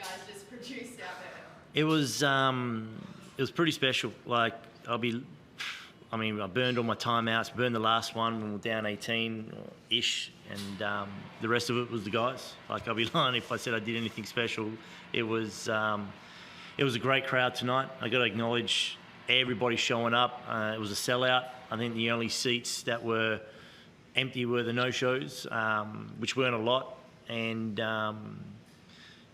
guys just produced out there? It was pretty special. Like I burned all my timeouts, burned the last one when we were down 18-ish, and the rest of it was the guys. Like I'll be lying if I said I did anything special. It was a great crowd tonight. I got to acknowledge everybody showing up. It was a sellout. I think the only seats that were empty were the no-shows, which weren't a lot, and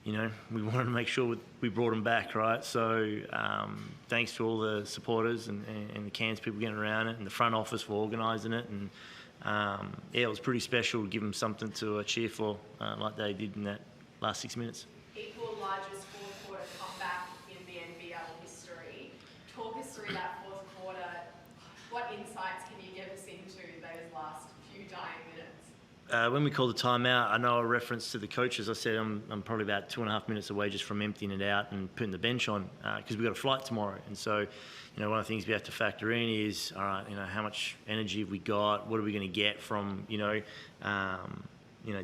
we wanted to make sure we brought them back, right? So thanks to all the supporters and the Cairns people getting around it, and the front office for organising it, and it was pretty special to give them something to cheer for, like they did in that last 6 minutes. Equal largest fourth quarter comeback in the NBL history. Talk us through that fourth quarter. What insights can you give us into those last few dying minutes? When we called the timeout, I know a reference to the coaches. I said I'm probably about 2.5 minutes away just from emptying it out and putting the bench on because we've got a flight tomorrow. And so, one of the things we have to factor in is, all right, how much energy have we got? What are we going to get from,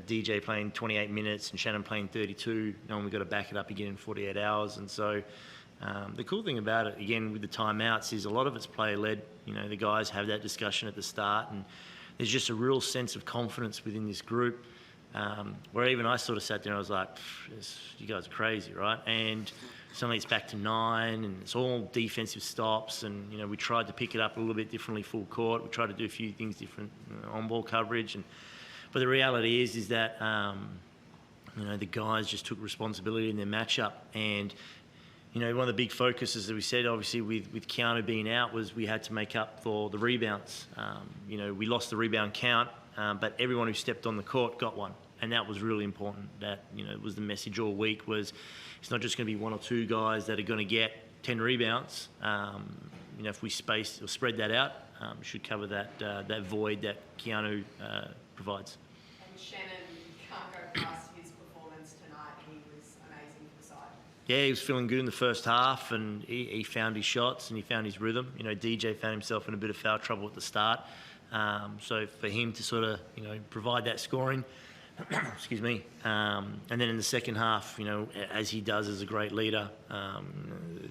DJ playing 28 minutes and Shannon playing 32, knowing we've got to back it up again in 48 hours. And so the cool thing about it, again, with the timeouts is a lot of it's player-led. The guys have that discussion at the start, and there's just a real sense of confidence within this group, where even I sort of sat there and I was like, you guys are crazy, right? And suddenly it's back to 9 and it's all defensive stops, and we tried to pick it up a little bit differently full court. We tried to do a few things different, on-ball coverage, but the reality is that the guys just took responsibility in their matchup. And one of the big focuses that we said, obviously, with Keanu being out, was we had to make up for the rebounds. We lost the rebound count, but everyone who stepped on the court got one. And that was really important. That, it was the message all week, was it's not just going to be one or two guys that are going to get 10 rebounds. If we space or spread that out, we should cover that void that Keanu provides. And Shannon can't go past his performance tonight. He was amazing for the side. Yeah, he was feeling good in the first half, and he found his shots and he found his rhythm. DJ found himself in a bit of foul trouble at the start. So for him to sort of, provide that scoring, excuse me, and then in the second half, as he does as a great leader,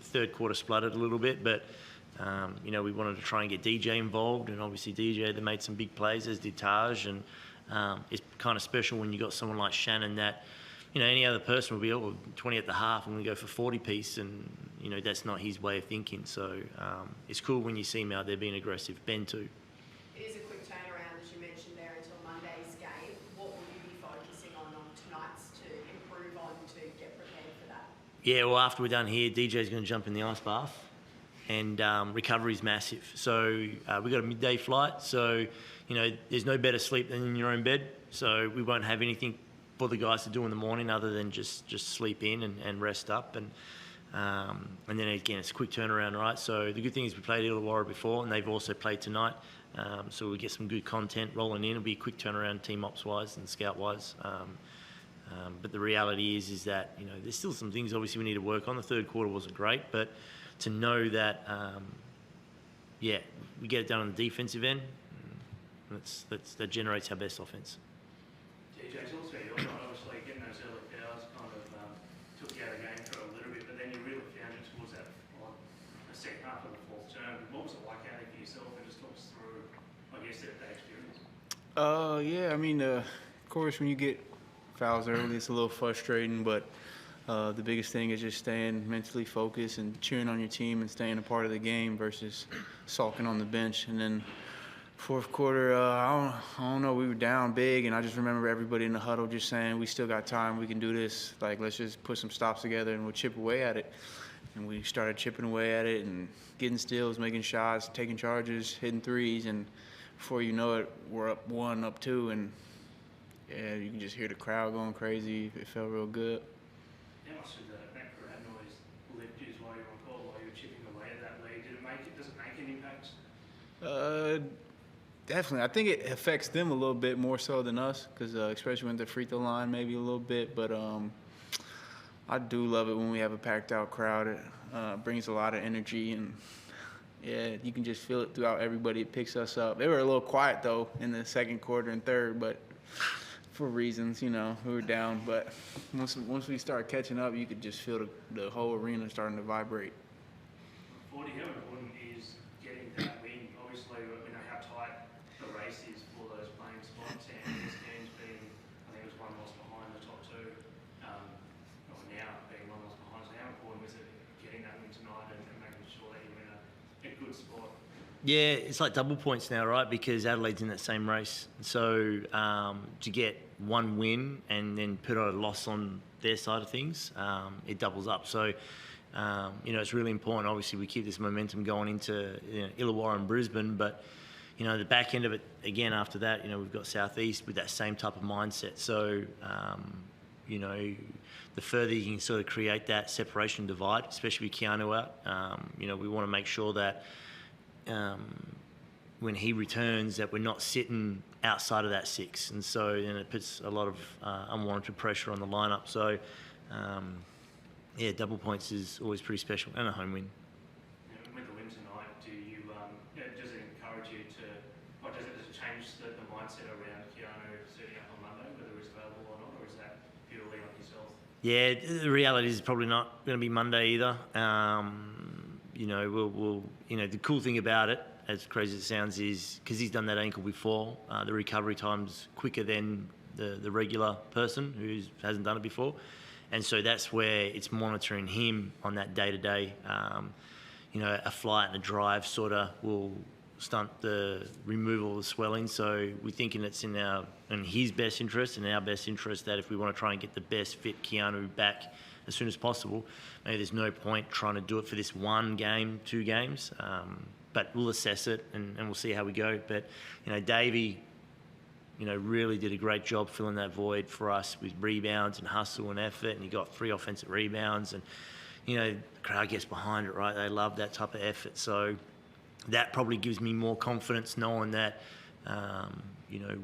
third quarter spluttered a little bit, but we wanted to try and get DJ involved, and obviously DJ, they made some big plays, as did Taj, and it's kind of special when you got someone like Shannon that, any other person would be 20 at the half and we go for 40 piece, and that's not his way of thinking. So it's cool when you see him out there being aggressive. Ben too. It is a quick turnaround, as you mentioned there, until Monday's game. What will you be focusing on tonight's to improve on to get prepared for that? Yeah, well, after we're done here, DJ's going to jump in the ice bath, and recovery is massive. So we've got a midday flight, so there's no better sleep than in your own bed. So we won't have anything for the guys to do in the morning other than just sleep in and rest up, and then again it's a quick turnaround, right? So the good thing is we played Illawarra before, and they've also played tonight, so we'll get some good content rolling in. It'll be a quick turnaround team ops wise and scout wise, but the reality is that there's still some things obviously we need to work on. The third quarter wasn't great, but to know that we get it done on the defensive end, that generates our best offense. DJ, it's also your night, obviously, getting those early fouls kind of took you out of the game for a little bit, but then you really found it towards that, the second half of the fourth term. What was it like out there for yourself, and just talk us through, I guess, that experience? Of course, when you get fouls early, it's a little frustrating, but the biggest thing is just staying mentally focused and cheering on your team and staying a part of the game versus sulking on the bench. And then fourth quarter, I don't know, we were down big, and I just remember everybody in the huddle just saying, we still got time, we can do this. Like, let's just put some stops together and we'll chip away at it. And we started chipping away at it and getting steals, making shots, taking charges, hitting threes, and before you know it, we're up 1, up 2, and yeah, you can just hear the crowd going crazy. It felt real good. How much did that crowd noise lift you while you were on court, while you were chipping away at that lead? Does it make an impact? Definitely. I think it affects them a little bit more so than us, because especially when the free throw line, maybe a little bit. But I do love it when we have a packed out crowd. It brings a lot of energy, and yeah, you can just feel it throughout everybody. It picks us up. They were a little quiet though in the second quarter and third, but for reasons, we were down. But once we started catching up, you could just feel the whole arena starting to vibrate. Forde, how important is getting that win? Obviously, we know how tight the race is for those playing spots, and this game's been, I think it was one loss behind the top two, or now being one loss behind. So how important is it getting that win tonight and making sure that you're in a good spot? Yeah, it's like double points now, right? Because Adelaide's in that same race. So to get one win and then put a loss on their side of things, it doubles up. So, it's really important. Obviously, we keep this momentum going into Illawarra and Brisbane, but, the back end of it, again, after that, we've got Southeast with that same type of mindset. So, the further you can sort of create that separation divide, especially with Keanu out, we want to make sure that when he returns that we're not sitting outside of that 6, and so then it puts a lot of unwarranted pressure on the lineup. So double points is always pretty special, and a home win. With the win tonight, does it encourage you to, or does it change the mindset around Keanu suiting up on Monday, whether he's available or not, or is that purely on yourself? Yeah, the reality is probably not going to be Monday either. The cool thing about it, as crazy as it sounds, is because he's done that ankle before, the recovery time's quicker than the regular person who hasn't done it before. And so that's where it's monitoring him on that day-to-day. A flight and a drive sort of will stunt the removal of the swelling. So we're thinking it's in his best interest and our best interest that if we want to try and get the best fit Keanu back as soon as possible, maybe there's no point trying to do it for this 1 game, 2 games. But we'll assess it and we'll see how we go. But, Davey, really did a great job filling that void for us with rebounds and hustle and effort. And he got 3 offensive rebounds. And, the crowd gets behind it, right? They love that type of effort. So that probably gives me more confidence knowing that,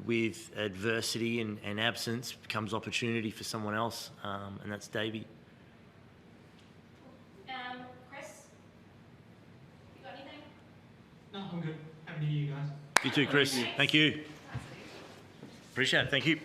with adversity and absence comes opportunity for someone else. And that's Davey. Chris, you got anything? No, I'm good. Happy New Year, guys. You too, Chris. Thank you. Appreciate it. Thank you.